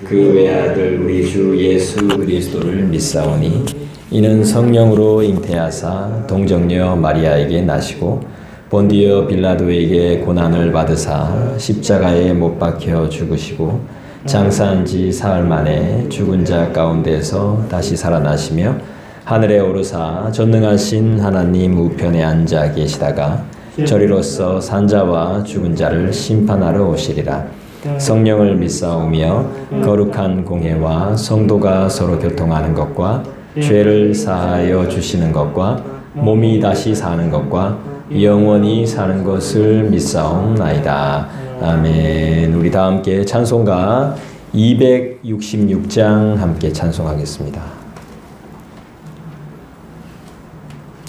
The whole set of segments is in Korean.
그 외아들 우리 주 예수 그리스도를 믿사오니 이는 성령으로 잉태하사 동정녀 마리아에게 나시고 본디오 빌라도에게 고난을 받으사 십자가에 못 박혀 죽으시고 장사한 지 사흘 만에 죽은 자 가운데서 다시 살아나시며 하늘에 오르사 전능하신 하나님 우편에 앉아 계시다가 저리로서 산자와 죽은 자를 심판하러 오시리라. 성령을 믿사오며 거룩한 공회와 성도가 서로 교통하는 것과 죄를 사하여 주시는 것과 몸이 다시 사는 것과 영원히 사는 것을 믿사옵나이다. 아멘. 우리 다 함께 찬송가 266장 함께 찬송하겠습니다.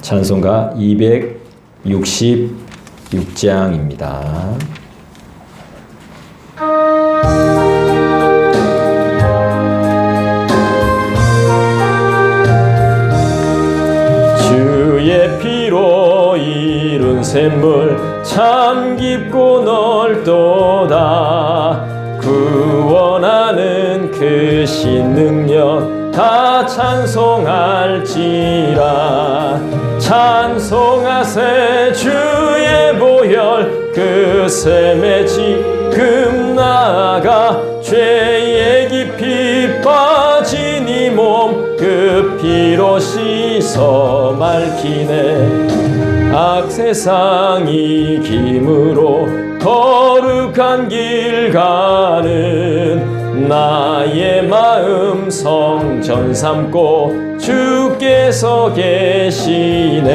찬송가 266장입니다. 주의 피로 이룬 샘물 참 깊고 넓도다. 구원하는 그 신능력 다 찬송할지라. 찬송하세 주의 보혈 그 샘에 지금 나아가 죄에 깊이 빠진 이 몸 그 피로 씻어 맑히네. 악세상이 김으로 거룩한 길 가는 나의 마음 성전 삼고 주께서 계시네.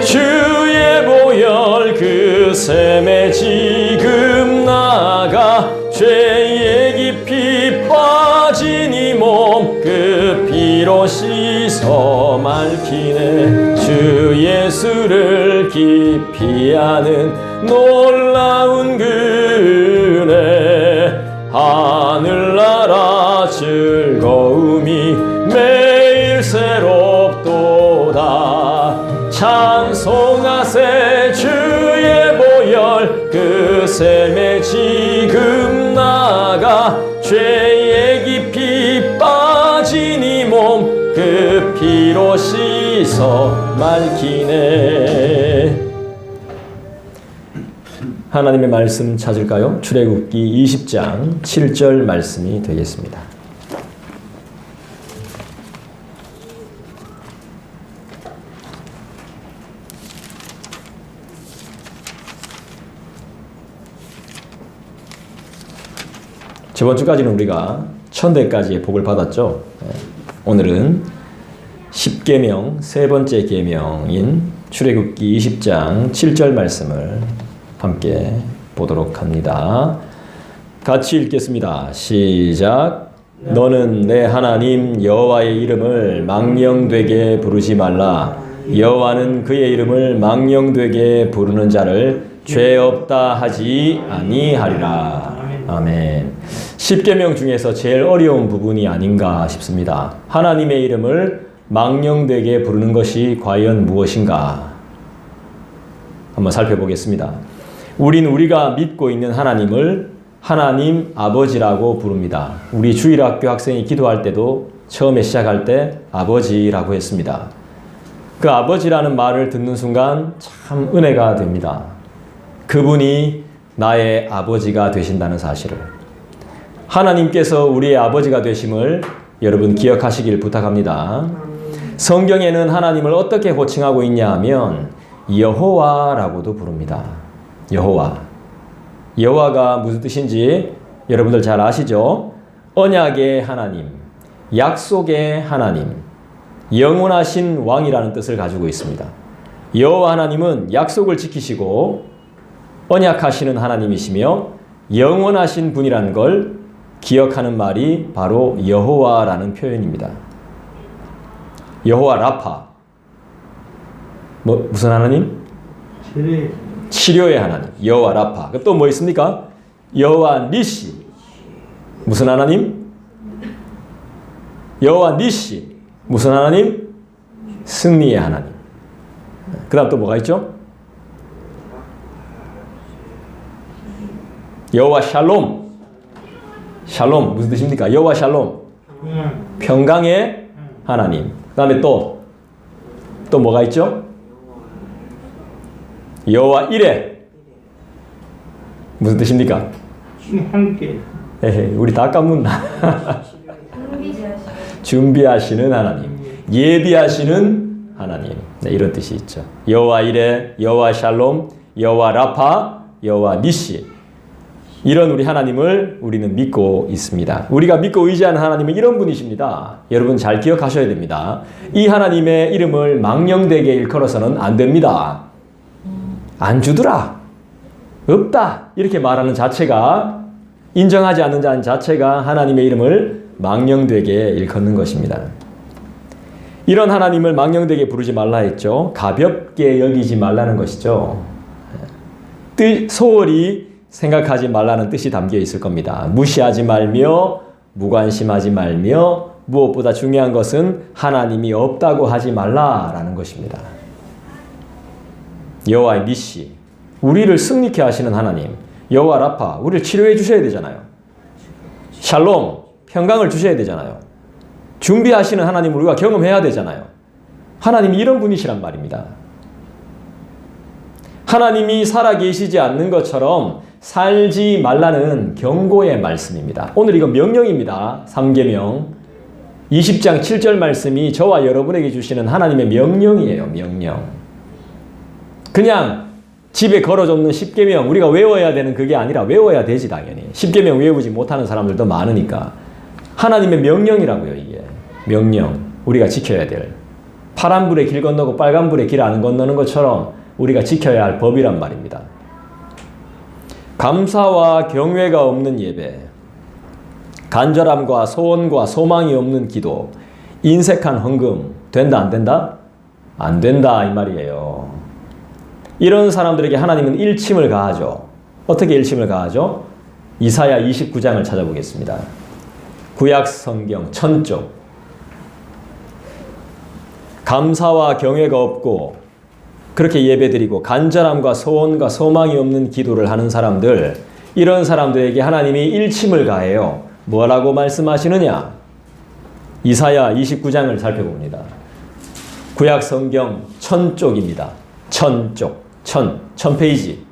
주의 보혈 그 샘에 지금 나가 죄에 깊이 빠진 이 몸 그 피로 씻어 맑히네. 주 예수를 깊이 아는 놀라운 그네. 하늘나라 즐거움이 매일 새롭도다. 찬송하세 주의 보혈 그 샘에 지금 나가 죄에 깊이 빠진 이 몸 그 피로 씻어 맑히네. 하나님의 말씀 찾을까요? 출애굽기 20장 7절 말씀이 되겠습니다. 저번 주까지는 우리가 천대까지의 복을 받았죠. 오늘은 10계명 세 번째 계명인 출애굽기 20장 7절 말씀을 함께 보도록 합니다. 같이 읽겠습니다. 시작. 너는 내 하나님 여호와의 이름을 망령되게 부르지 말라. 여호와는 그의 이름을 망령되게 부르는 자를 죄 없다 하지 아니하리라. 아멘. 10계명 중에서 제일 어려운 부분이 아닌가 싶습니다. 하나님의 이름을 망령되게 부르는 것이 과연 무엇인가? 한번 살펴보겠습니다. 우리가 믿고 있는 하나님을 하나님 아버지라고 부릅니다. 우리 주일학교 학생이 기도할 때도 처음에 시작할 때 아버지라고 했습니다. 그 아버지라는 말을 듣는 순간 참 은혜가 됩니다. 그분이 나의 아버지가 되신다는 사실을. 하나님께서 우리의 아버지가 되심을 여러분 기억하시길 부탁합니다. 성경에는 하나님을 어떻게 호칭하고 있냐 하면 여호와라고도 부릅니다. 여호와. 여호와가 무슨 뜻인지 여러분들 잘 아시죠? 언약의 하나님, 약속의 하나님, 영원하신 왕이라는 뜻을 가지고 있습니다. 여호와 하나님은 약속을 지키시고 언약하시는 하나님이시며 영원하신 분이라는 걸 기억하는 말이 바로 여호와라는 표현입니다. 여호와 라파. 무슨 하나님? 치료의 하나님. 여호와 라파. 또 뭐 있습니까? 여호와 니시. 무슨 하나님? 여호와 니시. 무슨 하나님? 승리의 하나님. 그 다음 또 뭐가 있죠? 여호와 샬롬. 샬롬 무슨 뜻입니까? 여호와 샬롬. 평강의 하나님. 그 다음에 또 뭐가 있죠? 여호와 이레. 무슨 뜻입니까? 함께. 에헤, 우리 다 까먹나? 준비하시는 하나님. 예비하시는 하나님. 네, 이런 뜻이 있죠. 여호와 이레, 여호와 샬롬, 여호와 라파, 여호와 니시. 이런 우리 하나님을 우리는 믿고 있습니다. 우리가 믿고 의지하는 하나님은 이런 분이십니다. 여러분 잘 기억하셔야 됩니다. 이 하나님의 이름을 망령되게 일컬어서는 안 됩니다. 안 주더라. 없다. 이렇게 말하는 자체가, 인정하지 않는 자 자체가 하나님의 이름을 망령되게 일컫는 것입니다. 이런 하나님을 망령되게 부르지 말라 했죠. 가볍게 여기지 말라는 것이죠. 소홀히 생각하지 말라는 뜻이 담겨 있을 겁니다. 무시하지 말며 무관심하지 말며 무엇보다 중요한 것은 하나님이 없다고 하지 말라라는 것입니다. 여호와 니시, 우리를 승리케 하시는 하나님. 여호와 라파, 우리를 치료해 주셔야 되잖아요. 샬롬, 평강을 주셔야 되잖아요. 준비하시는 하나님을 우리가 경험해야 되잖아요. 하나님이 이런 분이시란 말입니다. 하나님이 살아계시지 않는 것처럼 살지 말라는 경고의 말씀입니다. 오늘 이거 명령입니다. 3계명 20장 7절 말씀이 저와 여러분에게 주시는 하나님의 명령이에요. 명령. 그냥 집에 걸어놓는 10계명 우리가 외워야 되는 그게 아니라 외워야 되지 당연히. 10계명 외우지 못하는 사람들도 많으니까. 하나님의 명령이라고요. 이게. 명령. 우리가 지켜야 될. 파란불에 길 건너고 빨간불에 길 안 건너는 것처럼 우리가 지켜야 할 법이란 말입니다. 감사와 경외가 없는 예배, 간절함과 소원과 소망이 없는 기도, 인색한 헌금, 된다 안 된다? 안 된다 이 말이에요. 이런 사람들에게 하나님은 일침을 가하죠. 어떻게 일침을 가하죠? 이사야 29장을 찾아보겠습니다. 구약 성경 1000쪽. 감사와 경외가 없고 그렇게 예배드리고 간절함과 소원과 소망이 없는 기도를 하는 사람들, 이런 사람들에게 하나님이 일침을 가해요. 뭐라고 말씀하시느냐? 이사야 29장을 살펴봅니다. 구약 성경 1000쪽입니다. 1000쪽. 1000페이지.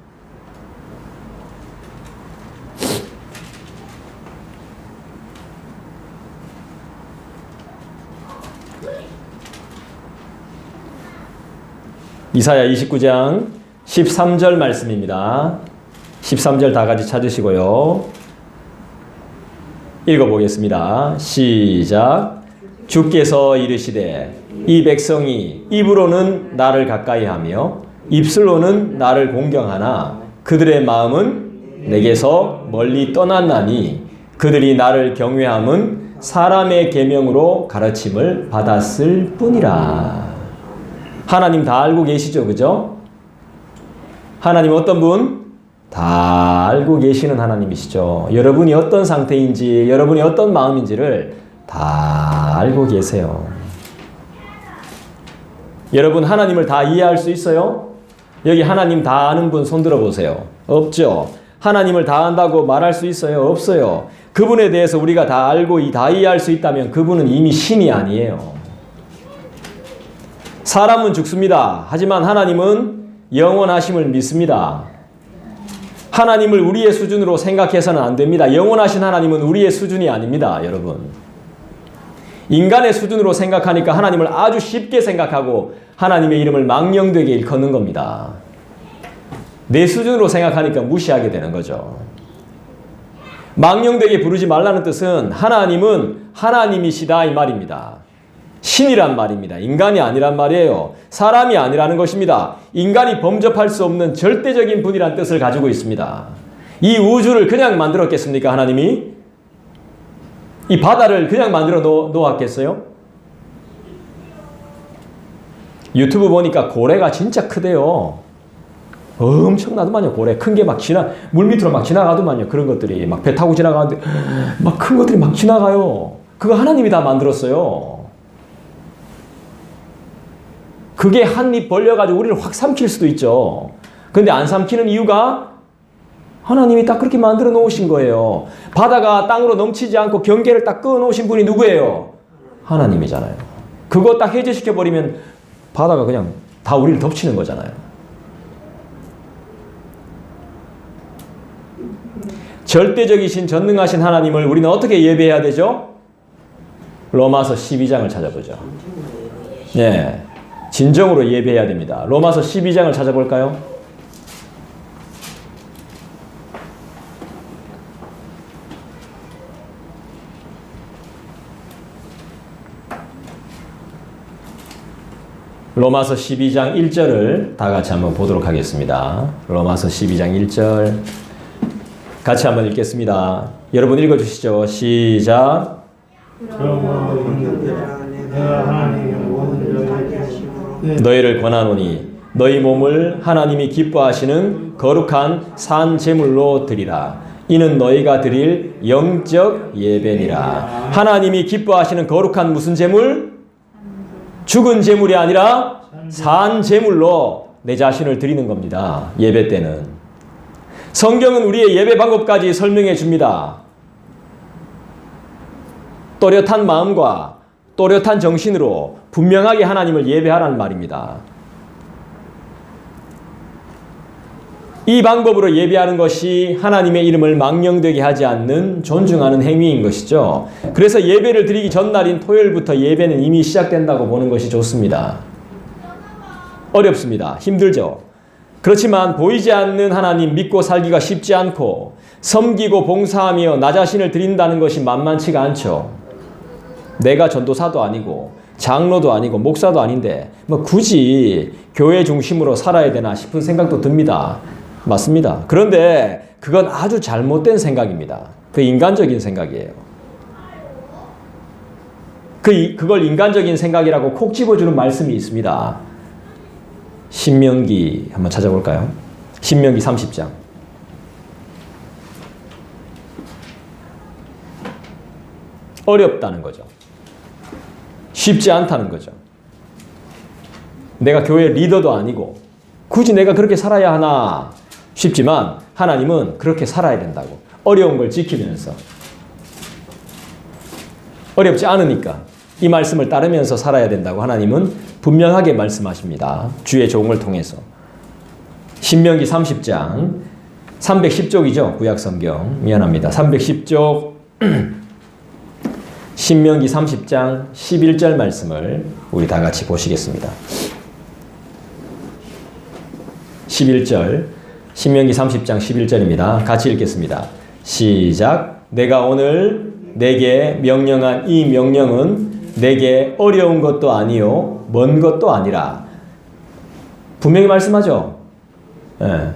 이사야 29장 13절 말씀입니다. 13절 다 같이 찾으시고요. 읽어보겠습니다. 시작. 주께서 이르시되 이 백성이 입으로는 나를 가까이하며 입술로는 나를 공경하나 그들의 마음은 내게서 멀리 떠났나니 그들이 나를 경외함은 사람의 계명으로 가르침을 받았을 뿐이라. 하나님 다 알고 계시죠? 그죠? 하나님 어떤 분? 다 알고 계시는 하나님이시죠. 여러분이 어떤 상태인지, 여러분이 어떤 마음인지를 다 알고 계세요. 여러분 하나님을 다 이해할 수 있어요? 여기 하나님 다 아는 분 손 들어보세요. 없죠? 하나님을 다 안다고 말할 수 있어요? 없어요. 그분에 대해서 우리가 다 알고 다 이해할 수 있다면 그분은 이미 신이 아니에요. 사람은 죽습니다. 하지만 하나님은 영원하심을 믿습니다. 하나님을 우리의 수준으로 생각해서는 안 됩니다. 영원하신 하나님은 우리의 수준이 아닙니다. 여러분. 인간의 수준으로 생각하니까 하나님을 아주 쉽게 생각하고 하나님의 이름을 망령되게 일컫는 겁니다. 내 수준으로 생각하니까 무시하게 되는 거죠. 망령되게 부르지 말라는 뜻은 하나님은 하나님이시다 이 말입니다. 신이란 말입니다. 인간이 아니란 말이에요. 사람이 아니라는 것입니다. 인간이 범접할 수 없는 절대적인 분이란 뜻을 가지고 있습니다. 이 우주를 그냥 만들었겠습니까? 하나님이? 이 바다를 그냥 만들어 놓았겠어요? 유튜브 보니까 고래가 진짜 크대요. 엄청나더만요. 고래 큰 게 막 물 밑으로 막 지나가더만요. 그런 것들이 막 배 타고 지나가는데 막 큰 것들이 막 지나가요. 그거 하나님이 다 만들었어요. 그게 한 입 벌려가지고 우리를 확 삼킬 수도 있죠. 근데 안 삼키는 이유가 하나님이 딱 그렇게 만들어 놓으신 거예요. 바다가 땅으로 넘치지 않고 경계를 딱 그어 놓으신 분이 누구예요? 하나님이잖아요. 그거 딱 해제시켜 버리면 바다가 그냥 다 우리를 덮치는 거잖아요. 절대적이신 전능하신 하나님을 우리는 어떻게 예배해야 되죠? 로마서 12장을 찾아보죠. 네, 진정으로 예배해야 됩니다. 로마서 12장을 찾아볼까요? 로마서 12장 1절을 다 같이 한번 보도록 하겠습니다. 로마서 12장 1절 같이 한번 읽겠습니다. 여러분 읽어주시죠. 시작. 너희를 권하노니 너희 몸을 하나님이 기뻐하시는 거룩한 산 제물로 드리라. 이는 너희가 드릴 영적 예배니라. 하나님이 기뻐하시는 거룩한 무슨 제물? 죽은 제물이 아니라 산 제물로 내 자신을 드리는 겁니다. 예배 때는. 성경은 우리의 예배 방법까지 설명해 줍니다. 또렷한 마음과 또렷한 정신으로 분명하게 하나님을 예배하라는 말입니다. 이 방법으로 예배하는 것이 하나님의 이름을 망령되게 하지 않는 존중하는 행위인 것이죠. 그래서 예배를 드리기 전날인 토요일부터 예배는 이미 시작된다고 보는 것이 좋습니다. 어렵습니다. 힘들죠. 그렇지만 보이지 않는 하나님 믿고 살기가 쉽지 않고 섬기고 봉사하며 나 자신을 드린다는 것이 만만치가 않죠. 내가 전도사도 아니고 장로도 아니고 목사도 아닌데 뭐 굳이 교회 중심으로 살아야 되나 싶은 생각도 듭니다. 맞습니다. 그런데 그건 아주 잘못된 생각입니다. 그 인간적인 생각이에요. 그걸 인간적인 생각이라고 콕 집어주는 말씀이 있습니다. 신명기 한번 찾아볼까요? 신명기 30장. 어렵다는 거죠. 쉽지 않다는 거죠. 내가 교회 리더도 아니고 굳이 내가 그렇게 살아야 하나 싶지만 하나님은 그렇게 살아야 된다고. 어려운 걸 지키면서. 어렵지 않으니까 이 말씀을 따르면서 살아야 된다고 하나님은 분명하게 말씀하십니다. 주의 종을 통해서. 신명기 30장 310쪽이죠. 구약성경. 미안합니다. 310쪽 신명기 30장 11절 말씀을 우리 다 같이 보시겠습니다. 11절 신명기 30장 11절입니다. 같이 읽겠습니다. 시작. 내가 오늘 내게 명령한 이 명령은 내게 어려운 것도 아니요 먼 것도 아니라. 분명히 말씀하죠. 네.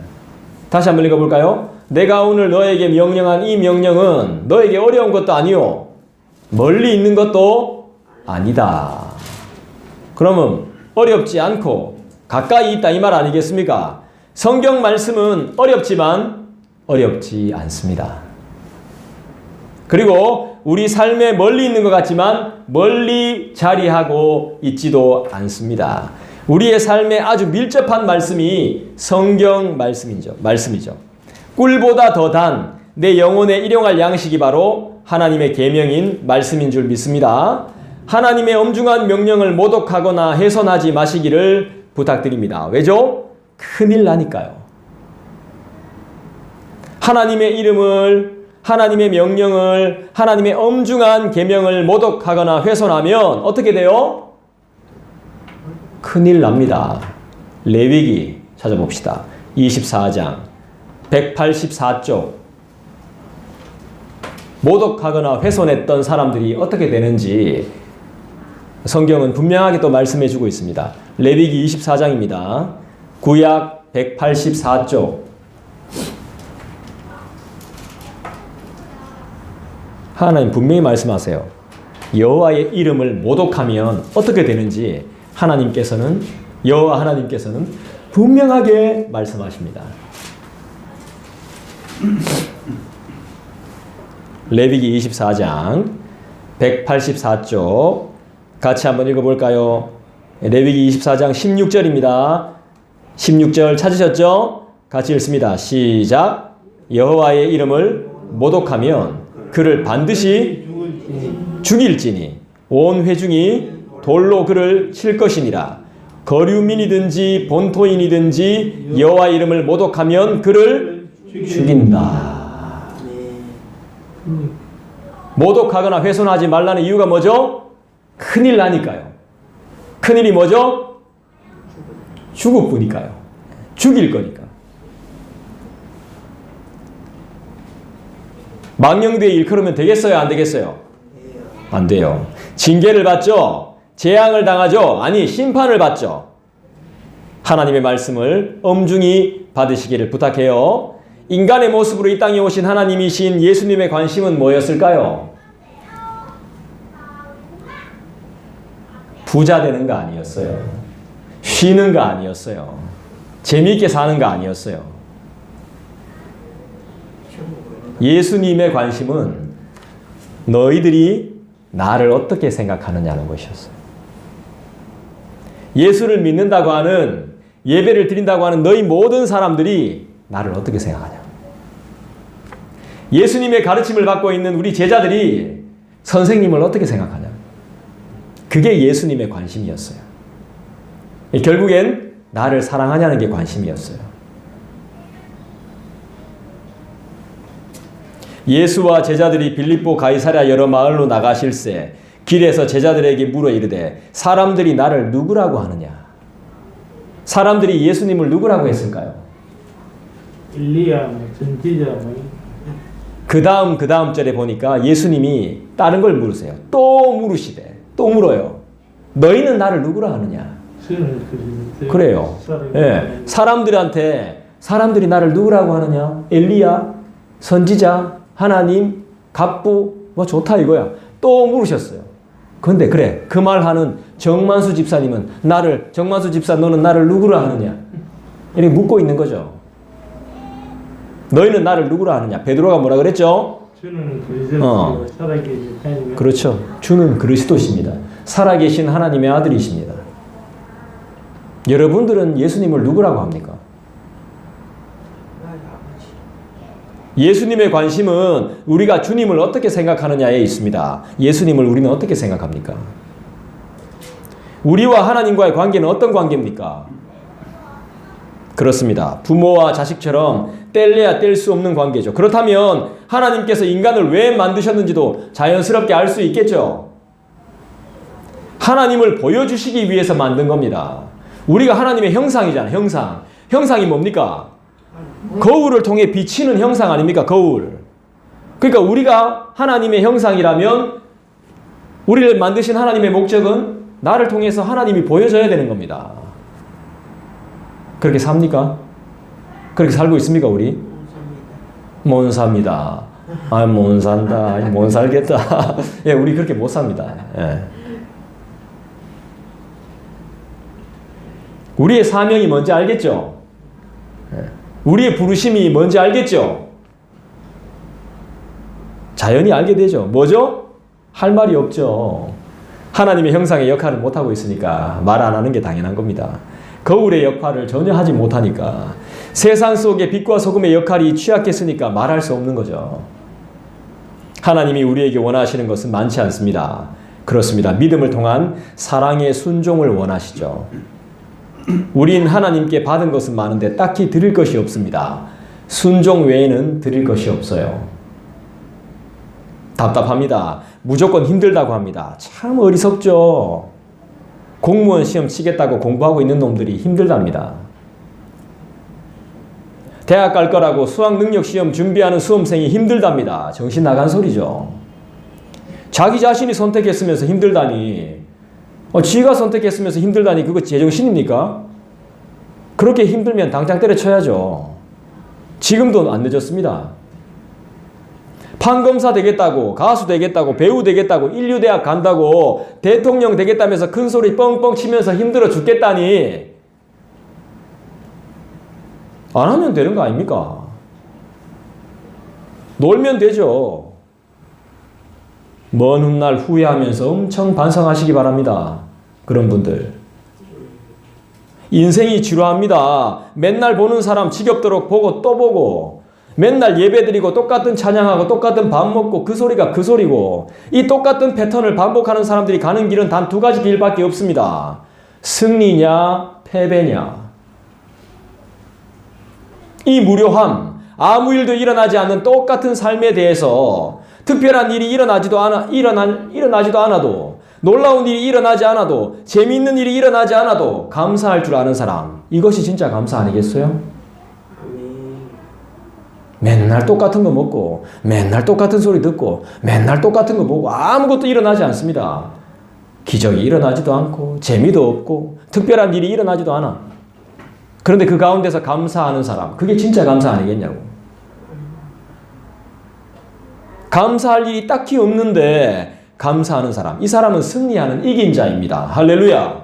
다시 한번 읽어볼까요? 내가 오늘 너에게 명령한 이 명령은 너에게 어려운 것도 아니요 멀리 있는 것도 아니다. 그러면 어렵지 않고 가까이 있다 이 말 아니겠습니까? 성경 말씀은 어렵지만 어렵지 않습니다. 그리고 우리 삶에 멀리 있는 것 같지만 멀리 자리하고 있지도 않습니다. 우리의 삶에 아주 밀접한 말씀이 성경 말씀이죠. 꿀보다 더 단 내 영혼에 일용할 양식이 바로 하나님의 계명인 말씀인 줄 믿습니다. 하나님의 엄중한 명령을 모독하거나 훼손하지 마시기를 부탁드립니다. 왜죠? 큰일 나니까요. 하나님의 이름을, 하나님의 명령을, 하나님의 엄중한 계명을 모독하거나 훼손하면 어떻게 돼요? 큰일 납니다. 레위기 찾아봅시다. 24장 184쪽. 모독하거나 훼손했던 사람들이 어떻게 되는지 성경은 분명하게 또 말씀해 주고 있습니다. 레위기 24장입니다. 구약 184쪽. 하나님 분명히 말씀하세요. 여호와의 이름을 모독하면 어떻게 되는지 여호와 하나님께서는 분명하게 말씀하십니다. 레위기 24장 184쪽 같이 한번 읽어볼까요? 레위기 24장 16절입니다. 16절 찾으셨죠? 같이 읽습니다. 시작. 여호와의 이름을 모독하면 그를 반드시 죽일지니 온 회중이 돌로 그를 칠 것이니라. 거류민이든지 본토인이든지 여호와의 이름을 모독하면 그를 죽인다. 모독하거나 훼손하지 말라는 이유가 뭐죠? 큰일 나니까요. 큰일이 뭐죠? 죽을 거니까요. 죽일 거니까. 망령되이 일컬으면 되겠어요? 안 되겠어요? 안 돼요. 징계를 받죠? 재앙을 당하죠? 아니, 심판을 받죠? 하나님의 말씀을 엄중히 받으시기를 부탁해요. 인간의 모습으로 이 땅에 오신 하나님이신 예수님의 관심은 뭐였을까요? 부자 되는 거 아니었어요. 쉬는 거 아니었어요. 재미있게 사는 거 아니었어요. 예수님의 관심은 너희들이 나를 어떻게 생각하느냐는 것이었어요. 예수를 믿는다고 하는, 예배를 드린다고 하는 너희 모든 사람들이 나를 어떻게 생각하냐. 예수님의 가르침을 받고 있는 우리 제자들이 선생님을 어떻게 생각하냐. 그게 예수님의 관심이었어요. 결국엔 나를 사랑하냐는 게 관심이었어요. 예수와 제자들이 빌립보 가이사랴 여러 마을로 나가실새 길에서 제자들에게 물어 이르되 사람들이 나를 누구라고 하느냐. 사람들이 예수님을 누구라고 했을까요? 엘리야, 선지자. 그 다음 절에 보니까 예수님이 다른 걸 물으세요. 또 물으시대. 또 물어요. 너희는 나를 누구라 하느냐. 그래요. 예, 사람들이 나를 누구라고 하느냐. 엘리야, 선지자, 하나님, 갑부, 뭐 좋다 이거야. 또 물으셨어요. 근데 그래, 그 말하는 정만수 집사님은 정만수 집사 너는 나를 누구라 하느냐. 이렇게 묻고 있는 거죠. 너희는 나를 누구라 하느냐. 베드로가 뭐라 그랬죠? 주는 그리스도 살아계신 하나님. 그렇죠. 주는 그리스도십니다. 살아계신 하나님의 아들이십니다. 여러분들은 예수님을 누구라고 합니까? 예수님의 관심은 우리가 주님을 어떻게 생각하느냐에 있습니다. 예수님을 우리는 어떻게 생각합니까? 우리와 하나님과의 관계는 어떤 관계입니까? 그렇습니다. 부모와 자식처럼 뗄래야 뗄 수 없는 관계죠. 그렇다면 하나님께서 인간을 왜 만드셨는지도 자연스럽게 알 수 있겠죠. 하나님을 보여주시기 위해서 만든 겁니다. 우리가 하나님의 형상이잖아요. 형상이 뭡니까? 거울을 통해 비치는 형상 아닙니까? 거울. 그러니까 우리가 하나님의 형상이라면 우리를 만드신 하나님의 목적은 나를 통해서 하나님이 보여져야 되는 겁니다. 그렇게 삽니까? 그렇게 살고 있습니까, 우리? 못 삽니다. 못 산다. 못 살겠다. 예, 우리 그렇게 못 삽니다. 예. 우리의 사명이 뭔지 알겠죠? 예. 우리의 부르심이 뭔지 알겠죠? 자연히 알게 되죠. 뭐죠? 할 말이 없죠. 하나님의 형상의 역할을 못하고 있으니까 말 안 하는 게 당연한 겁니다. 거울의 역할을 전혀 하지 못하니까, 세상 속의 빛과 소금의 역할이 취약했으니까 말할 수 없는 거죠. 하나님이 우리에게 원하시는 것은 많지 않습니다. 그렇습니다. 믿음을 통한 사랑의 순종을 원하시죠. 우린 하나님께 받은 것은 많은데 딱히 드릴 것이 없습니다. 순종 외에는 드릴 것이 없어요. 답답합니다. 무조건 힘들다고 합니다. 참 어리석죠. 공무원 시험 치겠다고 공부하고 있는 놈들이 힘들답니다. 대학 갈 거라고 수학 능력 시험 준비하는 수험생이 힘들답니다. 정신 나간 소리죠. 자기 자신이 선택했으면서 힘들다니, 지가 선택했으면서 힘들다니 그거 제정신입니까? 그렇게 힘들면 당장 때려쳐야죠. 지금도 안 늦었습니다. 판검사 되겠다고, 가수 되겠다고, 배우 되겠다고, 인류대학 간다고, 대통령 되겠다면서 큰 소리 뻥뻥 치면서 힘들어 죽겠다니 안 하면 되는 거 아닙니까? 놀면 되죠. 먼 훗날 후회하면서 엄청 반성하시기 바랍니다. 그런 분들. 인생이 지루합니다. 맨날 보는 사람 지겹도록 보고 또 보고, 맨날 예배드리고 똑같은 찬양하고 똑같은 밥 먹고 그 소리가 그 소리고 이 똑같은 패턴을 반복하는 사람들이 가는 길은 단 두 가지 길밖에 없습니다. 승리냐 패배냐. 이 무료함, 아무 일도 일어나지 않는 똑같은 삶에 대해서 특별한 일이 일어나지도 않아도 놀라운 일이 일어나지 않아도 재미있는 일이 일어나지 않아도 감사할 줄 아는 사람, 이것이 진짜 감사 아니겠어요? 맨날 똑같은 거 먹고 맨날 똑같은 소리 듣고 맨날 똑같은 거 보고 아무것도 일어나지 않습니다. 기적이 일어나지도 않고 재미도 없고 특별한 일이 일어나지도 않아. 그런데 그 가운데서 감사하는 사람, 그게 진짜 감사 아니겠냐고. 감사할 일이 딱히 없는데 감사하는 사람, 이 사람은 승리하는 이긴 자입니다. 할렐루야.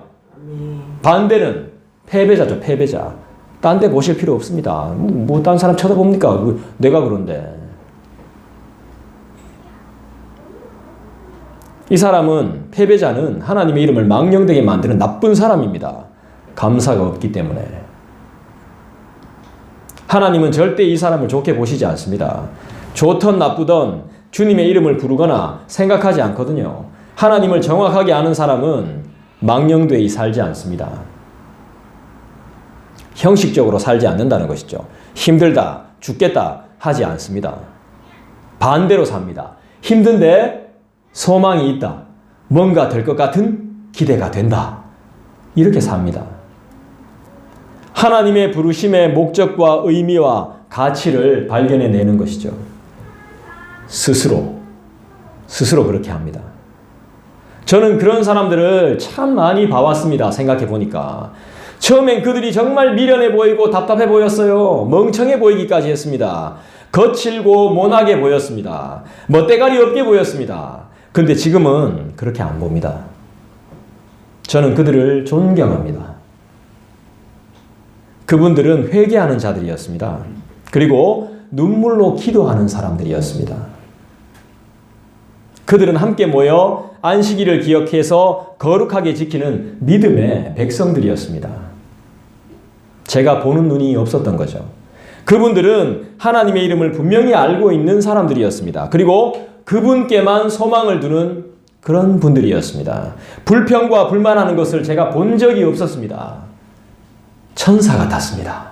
반대는 패배자죠. 패배자. 딴 데 보실 필요 없습니다. 뭐 딴 사람 쳐다봅니까? 내가 그런데. 이 사람은, 패배자는 하나님의 이름을 망령되게 만드는 나쁜 사람입니다. 감사가 없기 때문에. 하나님은 절대 이 사람을 좋게 보시지 않습니다. 좋던 나쁘던 주님의 이름을 부르거나 생각하지 않거든요. 하나님을 정확하게 아는 사람은 망령되이 살지 않습니다. 형식적으로 살지 않는다는 것이죠. 힘들다, 죽겠다 하지 않습니다. 반대로 삽니다. 힘든데 소망이 있다. 뭔가 될 것 같은 기대가 된다. 이렇게 삽니다. 하나님의 부르심의 목적과 의미와 가치를 발견해내는 것이죠. 스스로 그렇게 합니다. 저는 그런 사람들을 참 많이 봐왔습니다. 생각해 보니까. 처음엔 그들이 정말 미련해 보이고 답답해 보였어요. 멍청해 보이기까지 했습니다. 거칠고 모나게 보였습니다. 멋대가리 없게 보였습니다. 근데 지금은 그렇게 안 봅니다. 저는 그들을 존경합니다. 그분들은 회개하는 자들이었습니다. 그리고 눈물로 기도하는 사람들이었습니다. 그들은 함께 모여 안식일을 기억해서 거룩하게 지키는 믿음의 백성들이었습니다. 제가 보는 눈이 없었던 거죠. 그분들은 하나님의 이름을 분명히 알고 있는 사람들이었습니다. 그리고 그분께만 소망을 두는 그런 분들이었습니다. 불평과 불만하는 것을 제가 본 적이 없었습니다. 천사 같았습니다.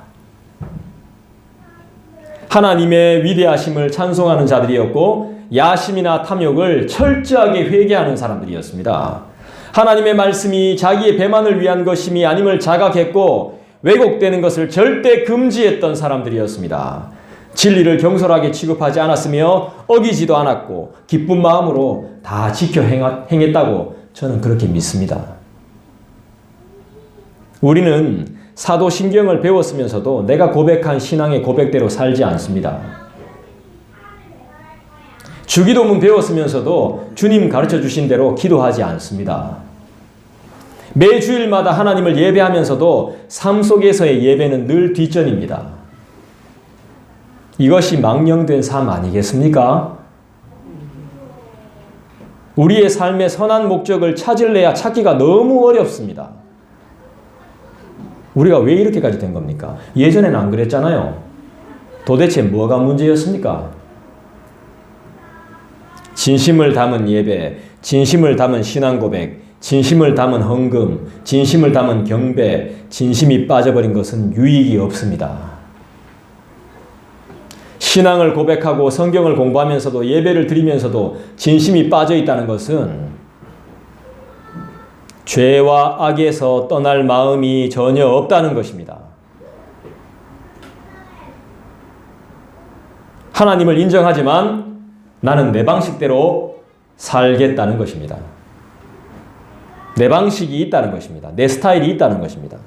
하나님의 위대하심을 찬송하는 자들이었고 야심이나 탐욕을 철저하게 회개하는 사람들이었습니다. 하나님의 말씀이 자기의 배만을 위한 것임이 아님을 자각했고 왜곡되는 것을 절대 금지했던 사람들이었습니다. 진리를 경솔하게 취급하지 않았으며 어기지도 않았고 기쁜 마음으로 다 지켜 행했다고 저는 그렇게 믿습니다. 우리는 사도신경을 배웠으면서도 내가 고백한 신앙의 고백대로 살지 않습니다. 주기도문 배웠으면서도 주님 가르쳐 주신 대로 기도하지 않습니다. 매주일마다 하나님을 예배하면서도 삶 속에서의 예배는 늘 뒷전입니다. 이것이 망령된 삶 아니겠습니까? 우리의 삶의 선한 목적을 찾을래야 찾기가 너무 어렵습니다. 우리가 왜 이렇게까지 된 겁니까? 예전에는 안 그랬잖아요. 도대체 뭐가 문제였습니까? 진심을 담은 예배, 진심을 담은 신앙 고백, 진심을 담은 헌금, 진심을 담은 경배, 진심이 빠져버린 것은 유익이 없습니다. 신앙을 고백하고 성경을 공부하면서도 예배를 드리면서도 진심이 빠져 있다는 것은 죄와 악에서 떠날 마음이 전혀 없다는 것입니다. 하나님을 인정하지만 나는 내 방식대로 살겠다는 것입니다. 내 방식이 있다는 것입니다. 내 스타일이 있다는 것입니다.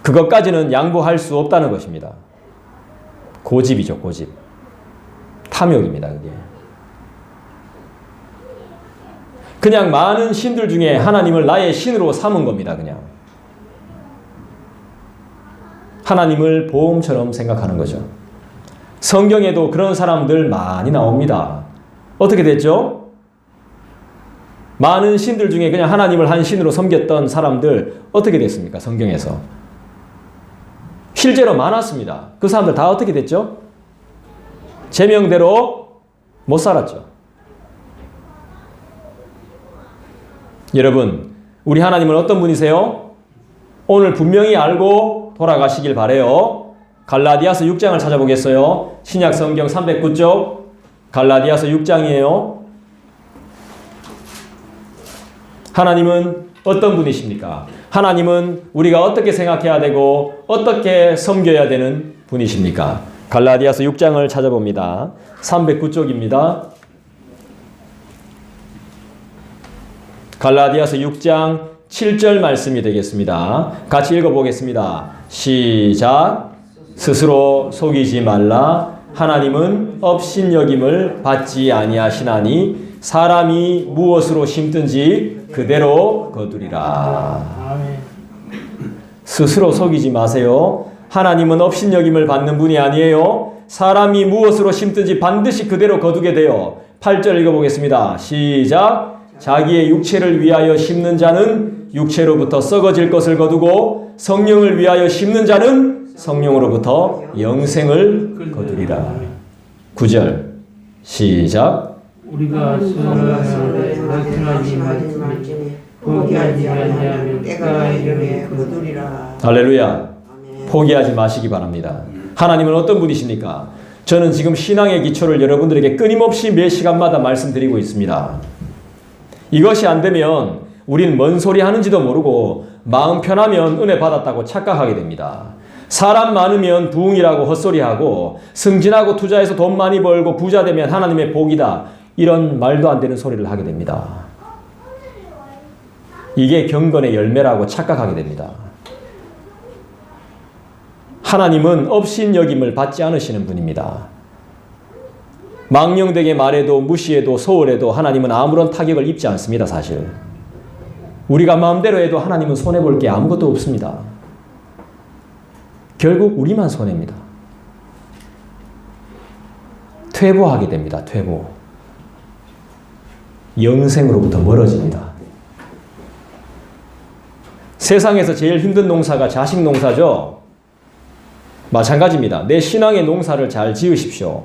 그것까지는 양보할 수 없다는 것입니다. 고집이죠, 고집. 탐욕입니다, 그게. 그냥 많은 신들 중에 하나님을 나의 신으로 삼은 겁니다, 그냥. 하나님을 보험처럼 생각하는 거죠. 성경에도 그런 사람들 많이 나옵니다. 어떻게 됐죠? 많은 신들 중에 그냥 하나님을 한 신으로 섬겼던 사람들 어떻게 됐습니까? 성경에서. 실제로 많았습니다. 그 사람들 다 어떻게 됐죠? 제명대로 못 살았죠. 여러분, 우리 하나님은 어떤 분이세요? 오늘 분명히 알고 돌아가시길 바래요. 갈라디아서 6장을 찾아보겠어요. 신약 성경 309쪽 갈라디아서 6장이에요. 하나님은 어떤 분이십니까? 하나님은 우리가 어떻게 생각해야 되고 어떻게 섬겨야 되는 분이십니까? 갈라디아서 6장을 찾아봅니다. 309쪽입니다. 갈라디아서 6장 7절 말씀이 되겠습니다. 같이 읽어보겠습니다. 시작. 스스로 속이지 말라. 하나님은 업신여김을 받지 아니하시나니 사람이 무엇으로 심든지 그대로 거두리라. 아멘. 스스로 속이지 마세요. 하나님은 업신여김을 받는 분이 아니에요. 사람이 무엇으로 심든지 반드시 그대로 거두게 돼요. 8절 읽어보겠습니다. 시작. 자기의 육체를 위하여 심는 자는 육체로부터 썩어질 것을 거두고 성령을 위하여 심는 자는 성령으로부터 영생을 거두리라. 9절 시작. 우리가 선을 낙심하지 말지니 포기하지 아니하면 때가 이르면 거두리라. 할렐루야. 포기하지 마시기 바랍니다. 하나님은 어떤 분이십니까? 저는 지금 신앙의 기초를 여러분들에게 끊임없이 매 시간마다 말씀드리고 있습니다. 이것이 안 되면 우린 뭔 소리 하는지도 모르고 마음 편하면 은혜 받았다고 착각하게 됩니다. 사람 많으면 부흥이라고 헛소리하고 승진하고 투자해서 돈 많이 벌고 부자 되면 하나님의 복이다. 이런 말도 안 되는 소리를 하게 됩니다. 이게 경건의 열매라고 착각하게 됩니다. 하나님은 업신여김을 받지 않으시는 분입니다. 망령되게 말해도 무시해도 소홀해도 하나님은 아무런 타격을 입지 않습니다. 사실 우리가 마음대로 해도 하나님은 손해볼 게 아무것도 없습니다. 결국 우리만 손해입니다. 퇴보하게 됩니다. 퇴보. 영생으로부터 멀어집니다. 세상에서 제일 힘든 농사가 자식 농사죠. 마찬가지입니다. 내 신앙의 농사를 잘 지으십시오.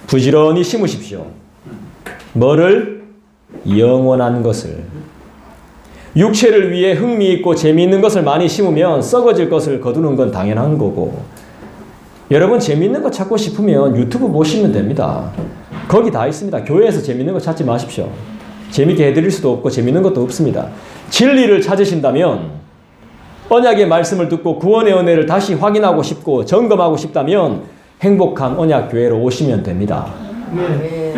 부지런히 심으십시오. 뭐를? 영원한 것을. 육체를 위해 흥미있고 재미있는 것을 많이 심으면 썩어질 것을 거두는 건 당연한 거고, 여러분 재미있는 거 찾고 싶으면 유튜브 보시면 됩니다. 거기 다 있습니다. 교회에서 재미있는 거 찾지 마십시오. 재미있게 해드릴 수도 없고 재미있는 것도 없습니다. 진리를 찾으신다면, 언약의 말씀을 듣고 구원의 은혜를 다시 확인하고 싶고 점검하고 싶다면 행복한 언약교회로 오시면 됩니다. 네.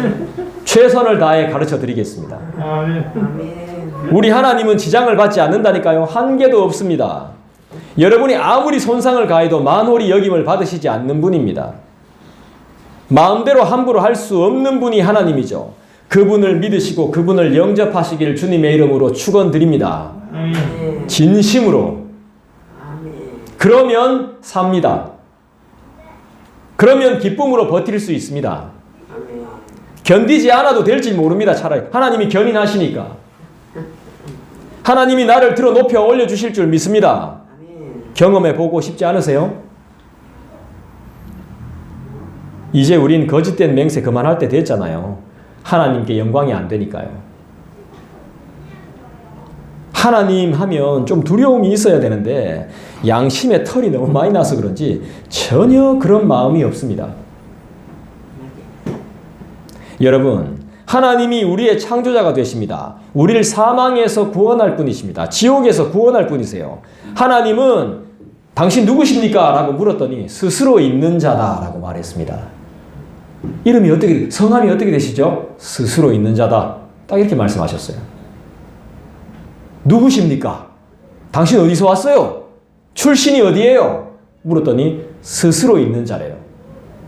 최선을 다해 가르쳐 드리겠습니다. 아멘. 우리 하나님은 지장을 받지 않는다니까요. 한계도 없습니다. 여러분이 아무리 손상을 가해도 만홀히 여김을 받으시지 않는 분입니다. 마음대로 함부로 할 수 없는 분이 하나님이죠. 그분을 믿으시고 그분을 영접하시기를 주님의 이름으로 축원드립니다. 아멘. 진심으로. 그러면 삽니다. 그러면 기쁨으로 버틸 수 있습니다. 견디지 않아도 될지 모릅니다. 차라리 하나님이 견인하시니까. 하나님이 나를 들어 높여 올려주실 줄 믿습니다. 경험해 보고 싶지 않으세요? 이제 우린 거짓된 맹세 그만할 때 됐잖아요. 하나님께 영광이 안 되니까요. 하나님 하면 좀 두려움이 있어야 되는데 양심의 털이 너무 많이 나서 그런지 전혀 그런 마음이 없습니다. 여러분, 하나님이 우리의 창조자가 되십니다. 우리를 사망에서 구원할 분이십니다. 지옥에서 구원할 분이세요. 하나님은 당신 누구십니까? 라고 물었더니 스스로 있는 자다 라고 말했습니다. 이름이 어떻게, 성함이 어떻게 되시죠? 스스로 있는 자다. 딱 이렇게 말씀하셨어요. 누구십니까? 당신 어디서 왔어요? 출신이 어디예요? 물었더니 스스로 있는 자래요.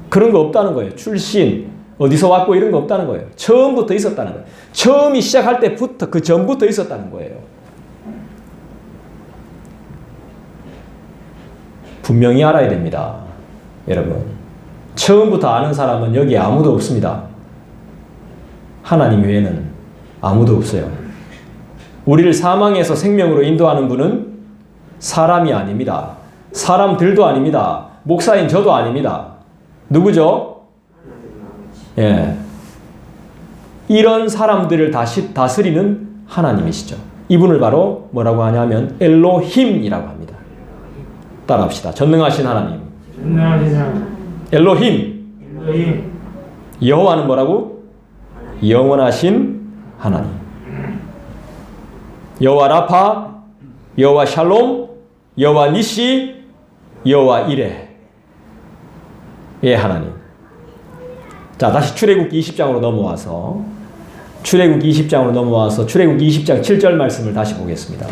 그런 거 없다는 거예요. 출신, 어디서 왔고 이런 거 없다는 거예요. 처음부터 있었다는 거예요. 처음이 시작할 때부터 그 전부터 있었다는 거예요. 분명히 알아야 됩니다. 여러분, 처음부터 아는 사람은 여기 아무도 없습니다. 하나님 외에는 아무도 없어요. 우리를 사망에서 생명으로 인도하는 분은 사람이 아닙니다. 사람들도 아닙니다. 목사인 저도 아닙니다. 누구죠? 예. 이런 사람들을 다스리는 하나님이시죠. 이분을 바로 뭐라고 하냐면 엘로힘이라고 합니다. 따라합시다. 전능하신 하나님. 전능하신 하나님. 엘로힘. 엘로힘. 여호와는 뭐라고? 영원하신 하나님. 여호와 라파, 여호와 샬롬, 여호와 니시, 여호와 이레. 예, 하나님. 자, 다시 출애굽기 20장으로 넘어와서 출애굽기 20장 7절 말씀을 다시 보겠습니다.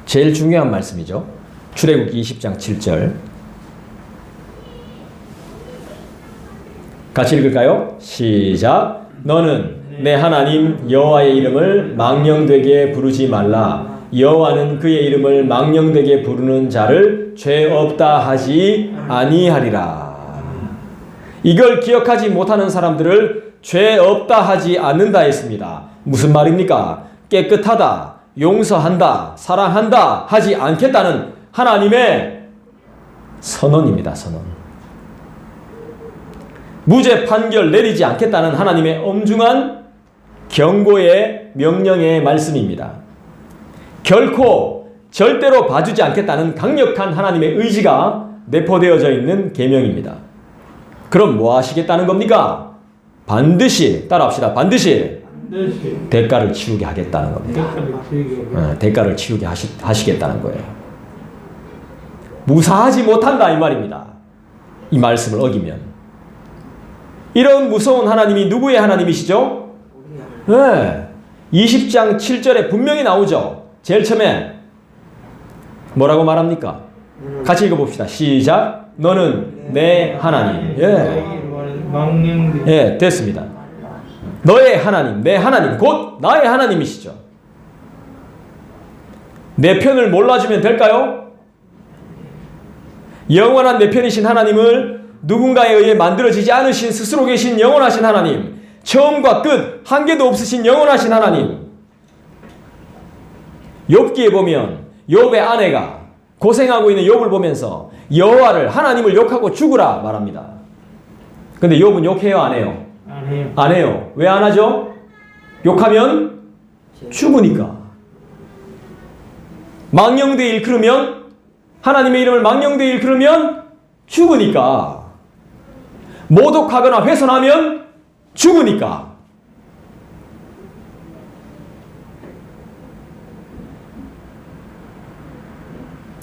제일 중요한 말씀이죠. 출애굽기 20장 7절. 같이 읽을까요? 시작. 너는 내 하나님 여호와의 이름을 망령되게 부르지 말라. 여호와는 그의 이름을 망령되게 부르는 자를 죄 없다 하지 아니하리라. 이걸 기억하지 못하는 사람들을 죄 없다 하지 않는다 했습니다. 무슨 말입니까? 깨끗하다, 용서한다, 사랑한다 하지 않겠다는 하나님의 선언입니다. 선언. 무죄 판결 내리지 않겠다는 하나님의 엄중한 경고의 명령의 말씀입니다. 결코 절대로 봐주지 않겠다는 강력한 하나님의 의지가 내포되어져 있는 계명입니다. 그럼 뭐 하시겠다는 겁니까? 반드시 따라합시다. 반드시 대가를 치르게 하겠다는 겁니다. 대가를 치르게 하시겠다는 거예요. 무사하지 못한다 이 말입니다. 이 말씀을 어기면. 이런 무서운 하나님이 누구의 하나님이시죠? 네. 20장 7절에 분명히 나오죠. 제일 처음에 뭐라고 말합니까? 같이 읽어봅시다. 시작. 너는 내 하나님. 예, 됐습니다. 너의 하나님, 내 하나님, 곧 나의 하나님이시죠. 내 편을 몰라주면 될까요? 영원한 내 편이신 하나님을 누군가에 의해 만들어지지 않으신 스스로 계신 영원하신 하나님, 처음과 끝 한계도 없으신 영원하신 하나님. 욥기에 보면 욥의 아내가 고생하고 있는 욥을 보면서 여호와를 하나님을 욕하고 죽으라 말합니다. 근데 욥은 욕해요, 안 해요? 안 해요. 왜 안 하죠? 욕하면 죽으니까. 망령되이 일컬으면, 하나님의 이름을 망령되이 일컬으면 죽으니까. 모독하거나 훼손하면 죽으니까.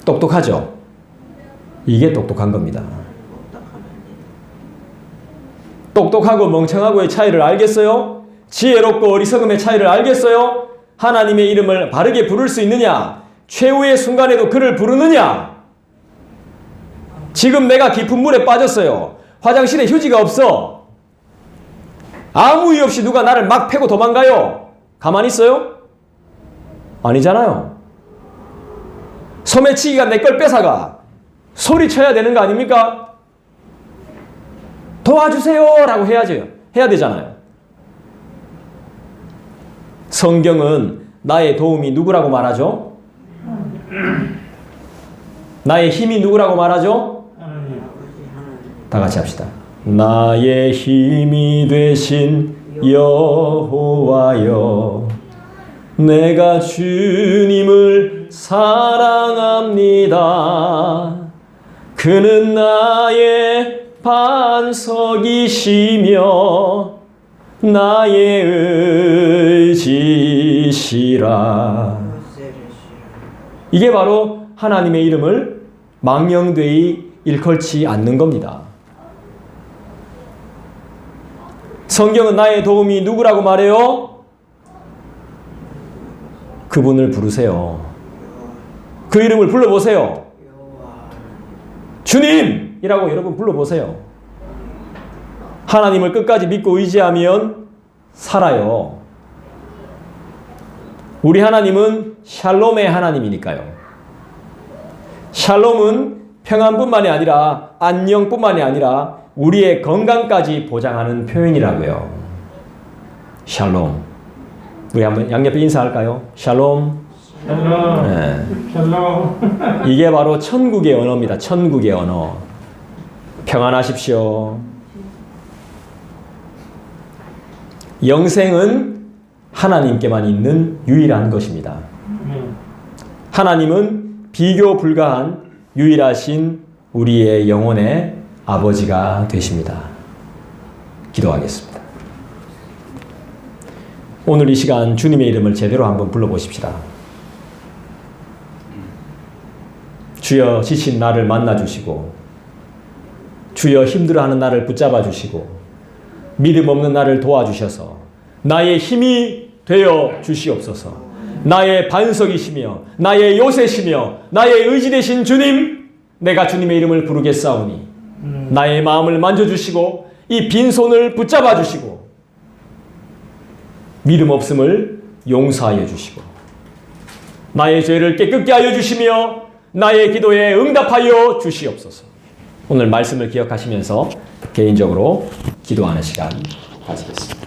똑똑하죠? 이게 똑똑한 겁니다. 똑똑하고 멍청하고의 차이를 알겠어요? 지혜롭고 어리석음의 차이를 알겠어요? 하나님의 이름을 바르게 부를 수 있느냐? 최후의 순간에도 그를 부르느냐? 지금 내가 깊은 물에 빠졌어요. 화장실에 휴지가 없어. 아무 이유 없이 누가 나를 막 패고 도망가요. 가만히 있어요? 아니잖아요. 소매치기가 내 걸 뺏어가. 소리쳐야 되는 거 아닙니까? 도와주세요 라고 해야죠. 해야 되잖아요. 성경은 나의 도움이 누구라고 말하죠? 나의 힘이 누구라고 말하죠? 다 같이 합시다. 나의 힘이 되신 여호와여, 내가 주님을 사랑합니다. 그는 나의 반석이시며 나의 의지시라. 이게 바로 하나님의 이름을 망령되이 일컬지 않는 겁니다. 성경은 나의 도움이 누구라고 말해요? 그분을 부르세요. 그 이름을 불러보세요. 주님이라고 여러분 불러보세요. 하나님을 끝까지 믿고 의지하면 살아요. 우리 하나님은 샬롬의 하나님이니까요. 샬롬은 평안뿐만이 아니라 안녕뿐만이 아니라 우리의 건강까지 보장하는 표현이라고요. 샬롬. 우리 한번 양옆에 인사할까요? 샬롬. 샬롬. 네. 샬롬. 이게 바로 천국의 언어입니다. 천국의 언어. 평안하십시오. 영생은 하나님께만 있는 유일한 것입니다. 아멘. 하나님은 비교 불가한 유일하신 우리의 영혼의 아버지가 되십니다. 기도하겠습니다. 오늘 이 시간 주님의 이름을 제대로 한번 불러보십시다. 주여 지친 나를 만나주시고 주여 힘들어하는 나를 붙잡아 주시고 믿음 없는 나를 도와주셔서 나의 힘이 되어 주시옵소서. 나의 반석이시며 나의 요새시며 나의 의지 되신 주님, 내가 주님의 이름을 부르겠사오니 나의 마음을 만져주시고 이 빈손을 붙잡아 주시고 믿음 없음을 용서하여 주시고 나의 죄를 깨끗게 하여 주시며 나의 기도에 응답하여 주시옵소서. 오늘 말씀을 기억하시면서 개인적으로 기도하는 시간 가지겠습니다.